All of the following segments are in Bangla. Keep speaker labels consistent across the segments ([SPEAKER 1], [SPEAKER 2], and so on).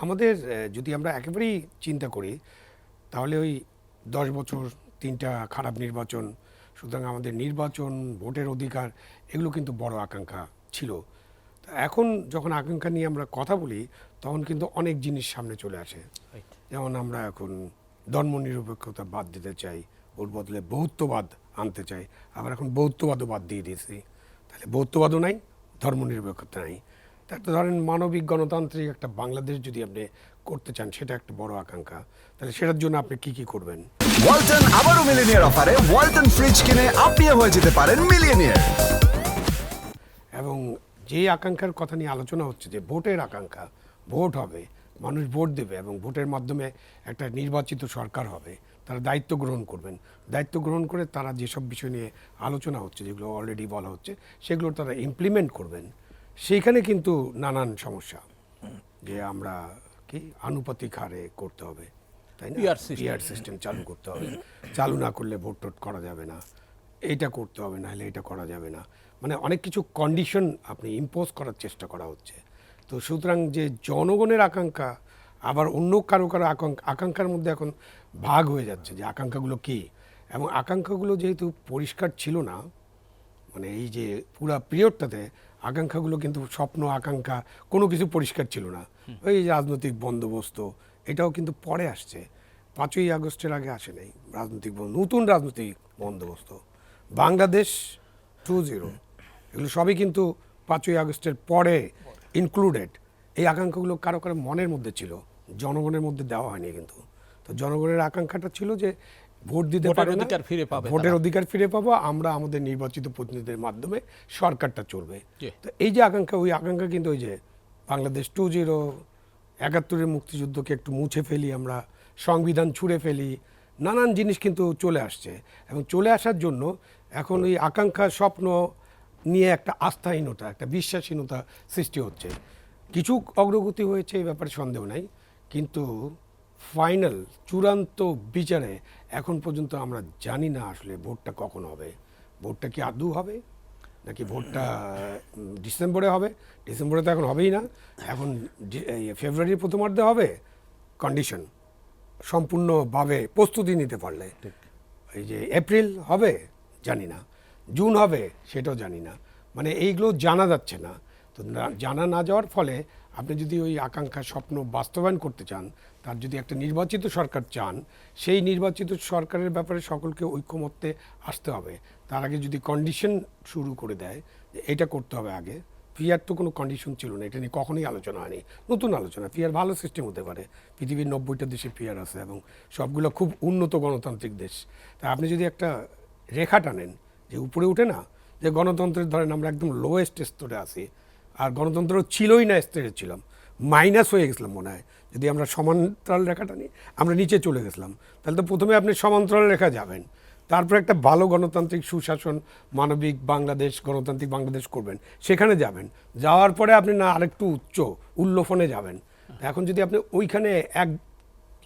[SPEAKER 1] আমাদের যদি আমরা একেবারেই চিন্তা করি তাহলে ওই 10 বছর 3টা খারাপ নির্বাচন, সুতরাং আমাদের নির্বাচন, ভোটের অধিকার এগুলো কিন্তু বড় আকাঙ্ক্ষা ছিল। এখন যখন আকাঙ্ক্ষা নিয়ে আমরা কথা বলি তখন কিন্তু অনেক জিনিস সামনে চলে আসে। যেমন আমরা এখন ধর্মনিরপেক্ষতা বাদ দিতে চাই, ওর বদলে বহুত্ববাদ আনতে চাই, আবার এখন বহুত্ববাদও বাদ দিয়ে দিয়েছি। তাহলে বহুত্ববাদও নাই, ধর্মনিরপেক্ষতা নাই। তা একটা ধরেন মানবিক গণতান্ত্রিক একটা বাংলাদেশ যদি আপনি করতে চান, সেটা একটা বড় আকাঙ্ক্ষা। তাহলে সেটার জন্য আপনি কি কি করবেন?
[SPEAKER 2] ওয়ালটন আবারও মিলিয়নিয়ার অফারে ওয়ালটন ফ্রিজ কিনে আপনিও হয়ে যেতে পারেন মিলিয়নিয়ার।
[SPEAKER 1] এবং যে আকাঙ্ক্ষার কথা নিয়ে আলোচনা হচ্ছে যে ভোটের আকাঙ্ক্ষা, ভোট হবে, মানুষ ভোট দেবে এবং ভোটের মাধ্যমে একটা নির্বাচিত সরকার হবে, তারা দায়িত্ব গ্রহণ করবেন। দায়িত্ব গ্রহণ করে তারা যেসব বিষয় নিয়ে আলোচনা হচ্ছে, যেগুলো অলরেডি বলা হচ্ছে, সেগুলো তারা ইমপ্লিমেন্ট করবেন। সেইখানে কিন্তু নানান সমস্যা, যে আমরা কি আনুপাতিক হারে করতে হবে, তাই না? পিআর সিস্টেম চালু করতে হবে, চালু না করলে ভোট টোট করা যাবে না, এইটা করতে হবে, না হলে এটা করা যাবে না। মানে অনেক কিছু কন্ডিশন আপনি ইম্পোজ করার চেষ্টা করা হচ্ছে। তো সুতরাং যে জনগণের আকাঙ্ক্ষা আবার অন্য কারো কারো আকাঙ্ক্ষার মধ্যে এখন ভাগ হয়ে যাচ্ছে যে আকাঙ্ক্ষাগুলো কি, এবং আকাঙ্ক্ষাগুলো যেহেতু পরিষ্কার ছিল না, মানে এই যে পুরা পিরিয়ডটাতে আকাঙ্ক্ষাগুলো কিন্তু স্বপ্ন আকাঙ্ক্ষা কোনো কিছু পরিষ্কার ছিল না। ওই রাজনৈতিক বন্দোবস্ত এটাও কিন্তু পরে আসছে, 5ই আগস্টের আগে আসে নাই রাজনৈতিক নতুন রাজনৈতিক বন্দোবস্ত, বাংলাদেশ 2.0, এগুলো সবই কিন্তু 5ই আগস্টের পরে ইনক্লুডেড। এই আকাঙ্ক্ষাগুলো কারো কারো মনের মধ্যে ছিল, জনগণের মধ্যে দেওয়া হয়নি কিন্তু। তো জনগণের আকাঙ্ক্ষাটা ছিল যে ভোট দিতে পারে না, ভোটের অধিকার ফিরে পাবো আমরা, আমাদের নির্বাচিত প্রতিনিধিদের মাধ্যমে সরকারটা চলবে। তো এই যে আকাঙ্ক্ষা, ওই আকাঙ্ক্ষা কিন্তু ওই যে বাংলাদেশ 2.0, 71-এর মুক্তিযুদ্ধকে একটু মুছে ফেলি আমরা, সংবিধান ছুঁড়ে ফেলি, নানান জিনিস কিন্তু চলে আসছে। এবং চলে আসার জন্য এখন ওই আকাঙ্ক্ষা স্বপ্ন নিয়ে একটা আস্থাহীনতা, একটা বিশ্বাসহীনতা সৃষ্টি হচ্ছে। কিছু অগ্রগতি হয়েছে, এই ব্যাপারে সন্দেহ নাই, কিন্তু ফাইনাল চূড়ান্ত বিচারে এখন পর্যন্ত আমরা জানি না আসলে ভোটটা কখন হবে। ভোটটা কি আদৌ হবে, নাকি ভোটটা ডিসেম্বরে হবে? ডিসেম্বরে তো এখন হবেই না, এখন ফেব্রুয়ারির প্রথমার্ধে হবে। কন্ডিশন সম্পূর্ণভাবে প্রস্তুতি নিতে পারলে এই যে এপ্রিল হবে জানি না, জুন হবে সেটাও জানি না, মানে এইগুলো জানা যাচ্ছে না। তো জানা না যাওয়ার ফলে আপনি যদি ওই আকাঙ্ক্ষা স্বপ্ন বাস্তবায়ন করতে চান, তার যদি একটা নির্বাচিত সরকার চান, সেই নির্বাচিত সরকারের ব্যাপারে সকলকে ঐক্যমত্যে আসতে হবে। তার আগে যদি কন্ডিশন শুরু করে দেয় যে এটা করতে হবে আগে, পিআর তো কোনো কন্ডিশন ছিল না, এটা নিয়ে কখনোই আলোচনা হয়নি, নতুন আলোচনা। পিআর ভালো সিস্টেম হতে পারে, পৃথিবীর 90টা দেশে পিআর আছে এবং সবগুলো খুব উন্নত গণতান্ত্রিক দেশ। তা আপনি যদি একটা রেখা টানেন যে উপরে উঠে না, যে গণতন্ত্রের ধরেন আমরা একদম লোয়েস্ট স্তরে আছি, আর গণতন্ত্র ছিলই না, স্তরে ছিলাম, মাইনাস হয়ে গেছিলাম মনে হয়। যদি আমরা সমান্তরাল রেখাটা নিই, আমরা নিচে চলে গেছিলাম, তাহলে তো প্রথমে আপনি সমান্তরাল রেখা যাবেন, তারপর একটা ভালো গণতান্ত্রিক সুশাসন, মানবিক বাংলাদেশ, গণতান্ত্রিক বাংলাদেশ করবেন, সেখানে যাবেন। যাওয়ার পরে আপনি না আরেকটু উচ্চ উল্লফনে যাবেন। এখন যদি আপনি ওইখানে এক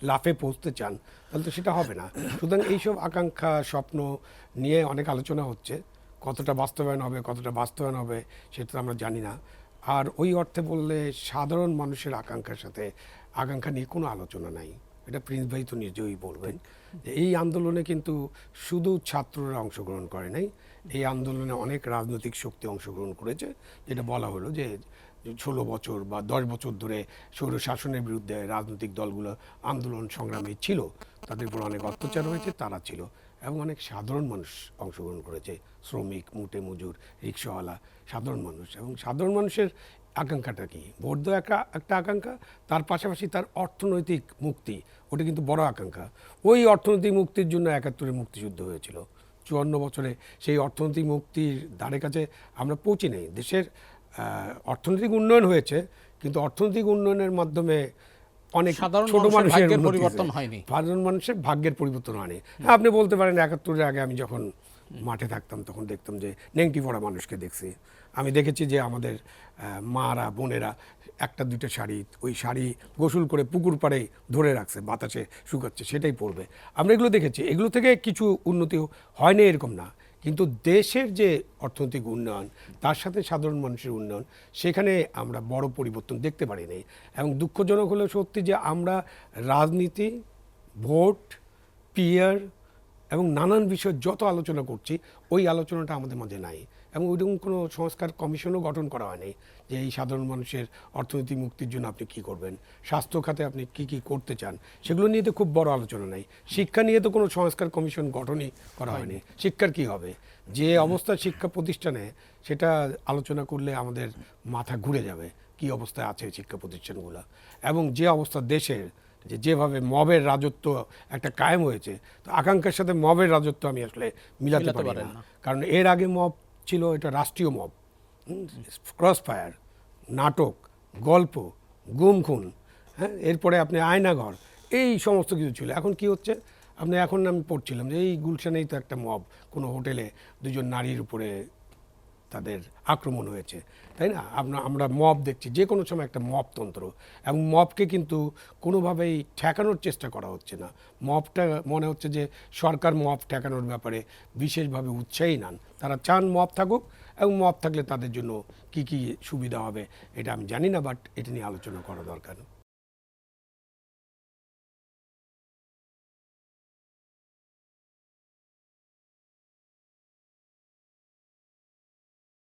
[SPEAKER 1] লাফে পৌঁছতে চান, তাহলে তো সেটা হবে না। সুতরাং এইসব আকাঙ্ক্ষা স্বপ্ন নিয়ে অনেক আলোচনা হচ্ছে, কতটা বাস্তবায়ন হবে, কতটা বাস্তবায়ন হবে সেটা তো আমরা জানি না। আর ওই অর্থে বললে সাধারণ মানুষের আকাঙ্ক্ষার সাথে আকাঙ্ক্ষা নিয়ে কোনো আলোচনা নাই। এটা প্রিন্স ভাই তো নিজেই বলবেন যে এই আন্দোলনে কিন্তু শুধু ছাত্ররা অংশগ্রহণ করে নাই, এই আন্দোলনে অনেক রাজনৈতিক শক্তি অংশগ্রহণ করেছে। যেটা বলা হলো যে 16 বছর বা 10 বছর ধরে স্বৈর শাসনের বিরুদ্ধে রাজনৈতিক দলগুলো আন্দোলন সংগ্রামে ছিল, তাদের উপর অনেক অত্যাচার হয়েছে, তারা ছিল। এবং অনেক সাধারণ মানুষ অংশগ্রহণ করেছে, শ্রমিক, মুটে মজুর, রিক্সাওয়ালা, সাধারণ মানুষ। এবং সাধারণ মানুষের আকাঙ্ক্ষাটা কি? ভোট দেওয়া একটা আকাঙ্ক্ষা, তার পাশাপাশি তার অর্থনৈতিক মুক্তি, ওটা কিন্তু বড় আকাঙ্ক্ষা। ওই অর্থনৈতিক মুক্তির জন্য 71-এর মুক্তিযুদ্ধ হয়েছিল। 54 বছরে সেই অর্থনৈতিক মুক্তির ধারে কাছে আমরা পৌঁছি নেই। দেশের অর্থনৈতিক উন্নয়ন হয়েছে, কিন্তু অর্থনৈতিক উন্নয়নের মাধ্যমে অনেক ছোট মানুষের পরিবর্তন হয়নি, সাধারণ মানুষের ভাগ্যের পরিবর্তন হয়নি। হ্যাঁ, আপনি বলতে পারেন 71-এর আগে আমি যখন মাঠে থাকতাম তখন দেখতাম যে নেংটি পড়া মানুষকে দেখছি। আমি দেখেছি যে আমাদের মারা বোনেরা একটা দুইটা শাড়ি, ওই শাড়ি গোসল করে পুকুর পাড়ে ধরে রাখছে, বাতাসে শুকাচ্ছে, সেটাই পরবে। আমরা এগুলো দেখেছি। এগুলো থেকে কিছু উন্নতি হয়নি এরকম না, কিন্তু দেশের যে অর্থনৈতিক উন্নয়ন তার সাথে সাধারণ মানুষের উন্নয়ন সেখানে আমরা বড় পরিবর্তন দেখতে পারিনি। এবং দুঃখজনক হলো সত্যি যে আমরা রাজনীতি, ভোট, পিয়ার এবং নানান বিষয় যত আলোচনা করছি ওই আলোচনাটা আমাদের মাঝে নাই। এবং ওইরকম কোনো সংস্কার কমিশনও গঠন করা হয়নি যে এই সাধারণ মানুষের অর্থনৈতিক মুক্তির জন্য আপনি কি করবেন, স্বাস্থ্য খাতে আপনি কি কি করতে চান, সেগুলো নিয়ে তো খুব বড় আলোচনা নাই। শিক্ষা নিয়ে তো কোনো সংস্কার কমিশন গঠনই করা হয়নি। শিক্ষার কি হবে, যে অবস্থা শিক্ষা প্রতিষ্ঠানে সেটা আলোচনা করলে আমাদের মাথা ঘুরে যাবে কি অবস্থায় আছে শিক্ষা প্রতিষ্ঠানগুলো। এবং যে অবস্থা দেশের যেভাবে মবের রাজত্ব একটা কায়েম হয়েছে, তো আকাঙ্ক্ষার সাথে মবের রাজত্ব আমি আসলে মিলাতে পারি না। কারণ এর আগে মব ছিল এটা রাষ্ট্রীয় মব, ক্রস ফায়ার, নাটক, গল্প, গুম খুন, হ্যাঁ, এরপরে আপনি আয়নাঘর, এই সমস্ত কিছু ছিল। এখন কি হচ্ছে, এখন আমি পড়ছিলাম যে এই গুলশানেই তো একটা মব, কোনো হোটেলে দুজন নারীর উপরে তাদের আক্রমণ হয়েছে, তাই না? আমরা মব দেখছি যে কোনো সময় একটা মবতন্ত্র, এবং মবকে কিন্তু কোনোভাবেই ঠেকানোর চেষ্টা করা হচ্ছে না। মবটা মনে হচ্ছে যে সরকার মব ঠেকানোর ব্যাপারে বিশেষভাবে উৎসাহী নন। তারা চান মব থাকুক, এবং মব থাকলে তাদের জন্য কি কি সুবিধা হবে এটা আমি জানি না, বাট এটা নিয়ে আলোচনা করা দরকার।